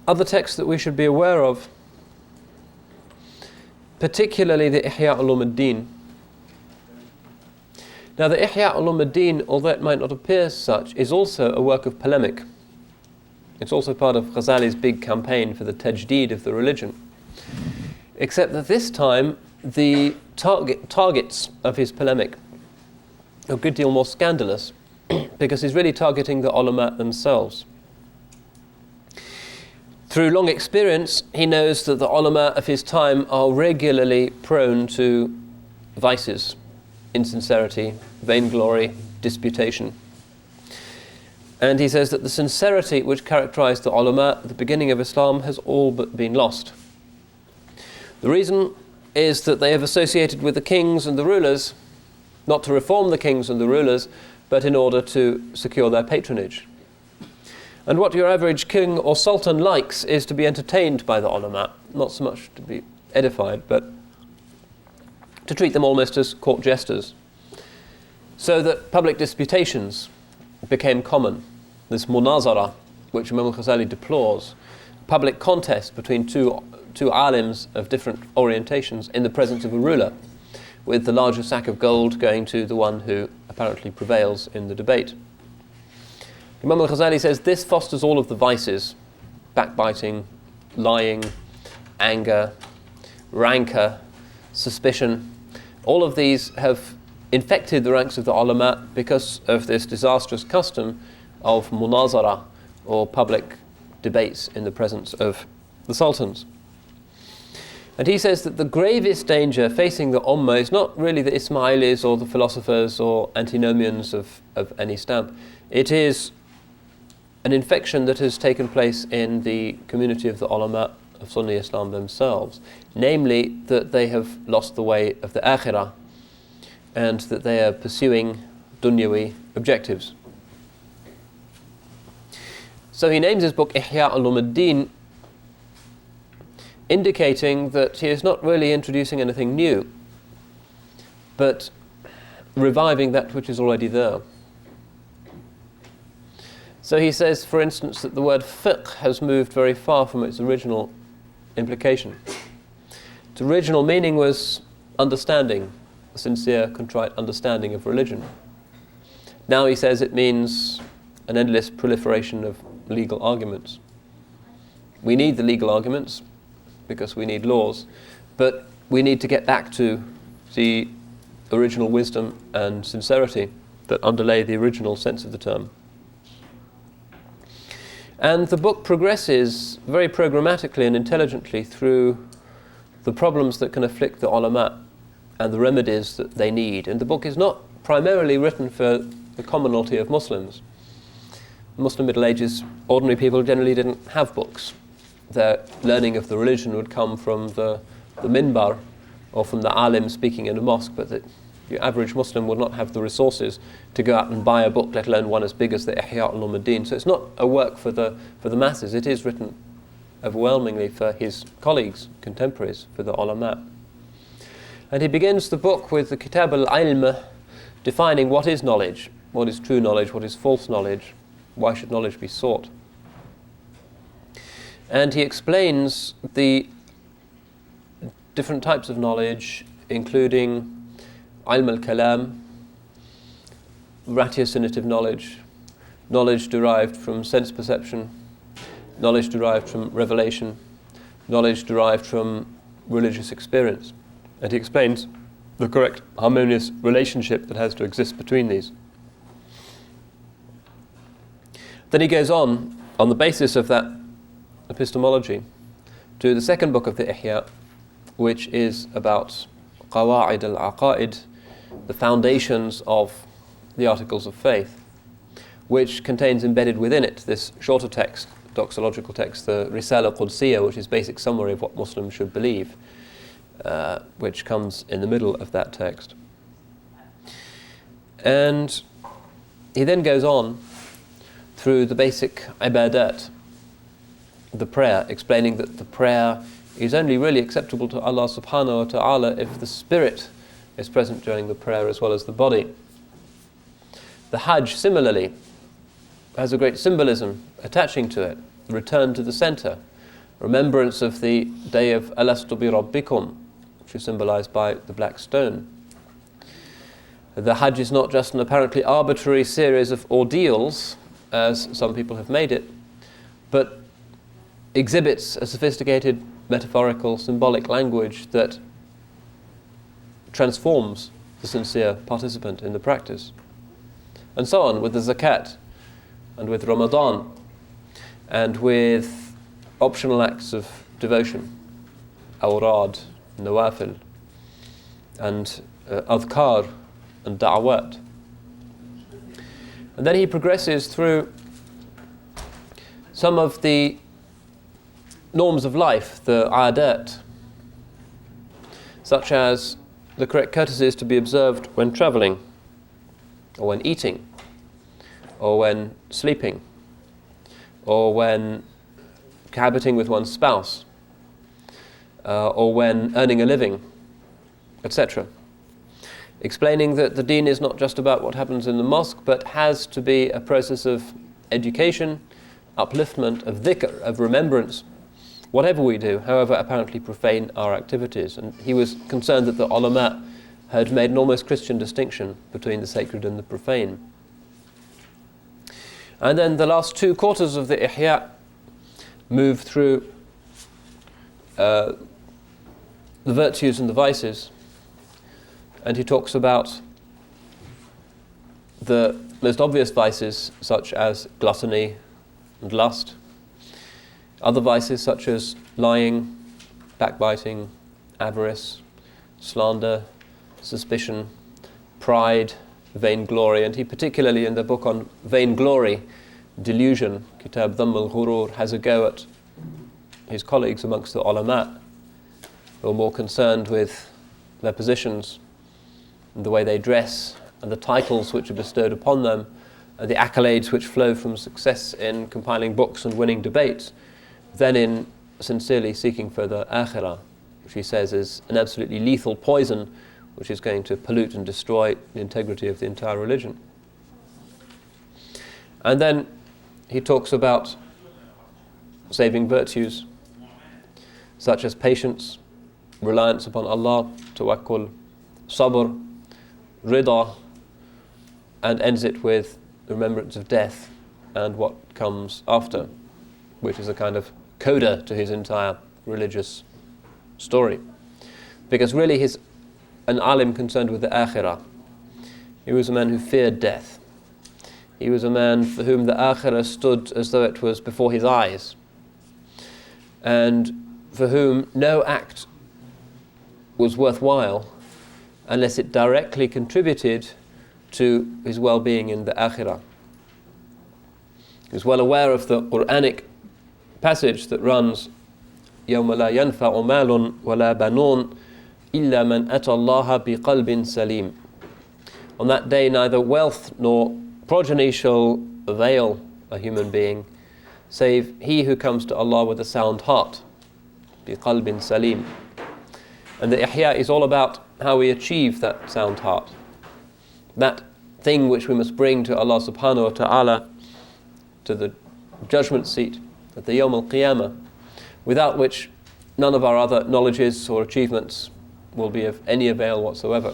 other texts that we should be aware of, particularly the Ihya Ulumuddin. Now the Ihya Ulumuddin, although it might not appear such, is also a work of polemic. It's also part of Ghazali's big campaign for the tajdeed of the religion. Except that this time the targets of his polemic are a good deal more scandalous because he's really targeting the ulama themselves. Through long experience, he knows that the ulama of his time are regularly prone to vices, insincerity, vainglory, disputation. And he says that the sincerity which characterized the ulama at the beginning of Islam has all but been lost. The reason is that they have associated with the kings and the rulers, not to reform the kings and the rulers, but in order to secure their patronage. And what your average king or sultan likes is to be entertained by the ulama, not so much to be edified, but to treat them almost as court jesters. So that public disputations became common. This munazara, which Imam al-Ghazali deplores, public contest between two alims of different orientations in the presence of a ruler, with the larger sack of gold going to the one who apparently prevails in the debate. Imam al-Ghazali says this fosters all of the vices: backbiting, lying, anger, rancor, suspicion. All of these have infected the ranks of the ulama because of this disastrous custom of munazara, or public debates in the presence of the sultans. And he says that the gravest danger facing the ummah is not really the Ismailis or the philosophers or antinomians of any stamp. It is an infection that has taken place in the community of the ulama of Sunni Islam themselves, namely that they have lost the way of the akhirah and that they are pursuing dunyawi objectives. So he names his book Ihya Ulumuddin, indicating that he is not really introducing anything new, but reviving that which is already there. So he says, for instance, that the word fiqh has moved very far from its original implication. Its original meaning was understanding, a sincere, contrite understanding of religion. Now he says it means an endless proliferation of legal arguments. We need the legal arguments because we need laws, but we need to get back to the original wisdom and sincerity that underlay the original sense of the term. And the book progresses very programmatically and intelligently through the problems that can afflict the ulama and the remedies that they need. And the book is not primarily written for the commonalty of Muslims. Muslim Middle Ages, ordinary people generally didn't have books. Their learning of the religion would come from the minbar or from the alim speaking in a mosque, but the average Muslim would not have the resources to go out and buy a book, let alone one as big as the Ihya Ulumuddin. So it's not a work for the masses. It is written overwhelmingly for his colleagues, contemporaries, for the ulama. And he begins the book with the Kitab al-Ilm, defining what is knowledge, what is true knowledge, what is false knowledge, why should knowledge be sought. And he explains the different types of knowledge, including ilm al-kalam, ratiocinative knowledge, knowledge derived from sense perception, knowledge derived from revelation, knowledge derived from religious experience. And he explains the correct harmonious relationship that has to exist between these. Then he goes on the basis of that epistemology, to the second book of the Ihya, which is about Qawa'id al-Aqa'id, the foundations of the Articles of Faith, which contains embedded within it this shorter text, doxological text, the Risala Qudsiyya, which is basic summary of what Muslims should believe, which comes in the middle of that text. And he then goes on through the basic ibadat, the prayer, explaining that the prayer is only really acceptable to Allah subhanahu wa ta'ala if the spirit is present during the prayer as well as the body. The Hajj, similarly, has a great symbolism attaching to it, return to the center. remembrance of the day of Alastu bi Rabbikum, which is symbolized by the black stone. The Hajj is not just an apparently arbitrary series of ordeals, as some people have made it, but exhibits a sophisticated metaphorical, symbolic language that transforms the sincere participant in the practice. And so on with the zakat, and with Ramadan, and with optional acts of devotion, awrad, nawafil, and adhkar, and da'awat. And then he progresses through some of the norms of life, the adat, such as the correct courtesies to be observed when travelling, or when eating, or when sleeping, or when cohabiting with one's spouse, or when earning a living, etc. Explaining that the deen is not just about what happens in the mosque, but has to be a process of education, upliftment, of dhikr, of remembrance, whatever we do, however apparently profane our activities. And he was concerned that the ulama had made an almost Christian distinction between the sacred and the profane. And then the last 2 quarters of the Ihya move through the virtues and the vices, and he talks about the most obvious vices such as gluttony and lust, other vices such as lying, backbiting, avarice, slander, suspicion, pride, vainglory, and he particularly in the book on vainglory, delusion, Kitab Dhamm al-Ghurur, has a go at his colleagues amongst the ulama who are more concerned with their positions and the way they dress and the titles which are bestowed upon them and the accolades which flow from success in compiling books and winning debates, than in sincerely seeking for the akhirah, which he says is an absolutely lethal poison which is going to pollute and destroy the integrity of the entire religion. And then he talks about saving virtues such as patience, reliance upon Allah, tawakkul, sabr, rida, and ends it with the remembrance of death and what comes after, which is a kind of coda to his entire religious story. Because really he's an alim concerned with the akhirah. He was a man who feared death. He was a man for whom the akhirah stood as though it was before his eyes, and for whom no act was worthwhile unless it directly contributed to his well-being in the akhirah. He was well aware of the Quranic passage that runs يَوْمَ لَا يَنْفَعُ مَالٌ وَلَا بَنُونَ إِلَّا مَنْ أَتَى اللَّهَ بِقَلْبٍ سَلِيمٍ. On that day neither wealth nor progeny shall avail a human being save he who comes to Allah with a sound heart, بِقَلْبٍ سَلِيمٍ. And the Ihya is all about how we achieve that sound heart, that thing which we must bring to Allah subhanahu wa ta'ala, to the judgment seat at the Yawm al-Qiyamah, without which none of our other knowledges or achievements will be of any avail whatsoever.